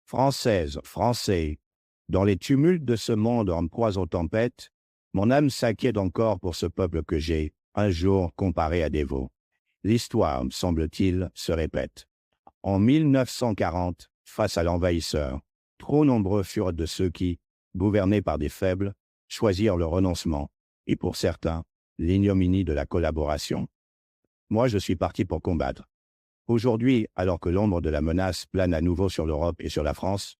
Française, Français, dans les tumultes de ce monde en proie aux tempêtes, mon âme s'inquiète encore pour ce peuple que j'ai, un jour, comparé à des veaux. L'histoire, me semble-t-il, se répète. En 1940, face à l'envahisseur, trop nombreux furent de ceux qui, gouvernés par des faibles, choisirent le renoncement, et pour certains, l'ignominie de la collaboration. Moi, je suis parti pour combattre. Aujourd'hui, alors que l'ombre de la menace plane à nouveau sur l'Europe et sur la France,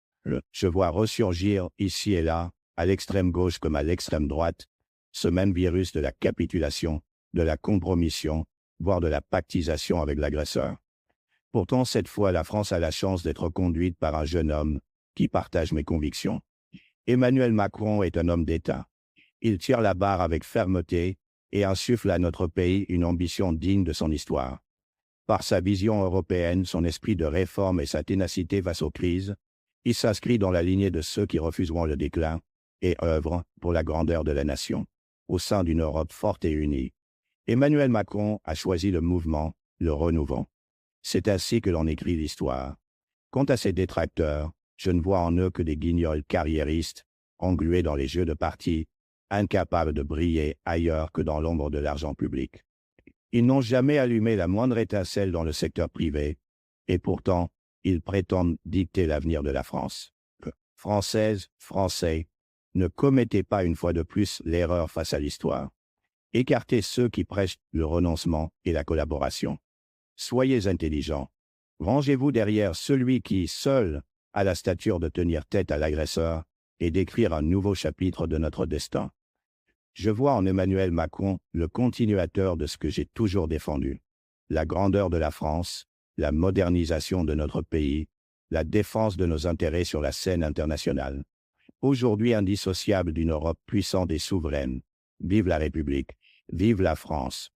je vois ressurgir ici et là, à l'extrême gauche comme à l'extrême droite, ce même virus de la capitulation, de la compromission, voire de la pactisation avec l'agresseur. Pourtant, cette fois, la France a la chance d'être conduite par un jeune homme qui partage mes convictions. Emmanuel Macron est un homme d'État. Il tire la barre avec fermeté et insuffle à notre pays une ambition digne de son histoire. Par sa vision européenne, son esprit de réforme et sa ténacité face aux crises, il s'inscrit dans la lignée de ceux qui refuseront le déclin et œuvrent pour la grandeur de la nation, au sein d'une Europe forte et unie. Emmanuel Macron a choisi le mouvement, le renouveau. C'est ainsi que l'on écrit l'histoire. Quant à ses détracteurs, je ne vois en eux que des guignols carriéristes, englués dans les jeux de parti, incapables de briller ailleurs que dans l'ombre de l'argent public. Ils n'ont jamais allumé la moindre étincelle dans le secteur privé, et pourtant, ils prétendent dicter l'avenir de la France. Françaises, Français, ne commettez pas une fois de plus l'erreur face à l'histoire. Écartez ceux qui prêchent le renoncement et la collaboration. Soyez intelligents. Rangez-vous derrière celui qui, seul, a la stature de tenir tête à l'agresseur et d'écrire un nouveau chapitre de notre destin. Je vois en Emmanuel Macron le continuateur de ce que j'ai toujours défendu. La grandeur de la France, la modernisation de notre pays, la défense de nos intérêts sur la scène internationale. Aujourd'hui indissociable d'une Europe puissante et souveraine. Vive la République, vive la France.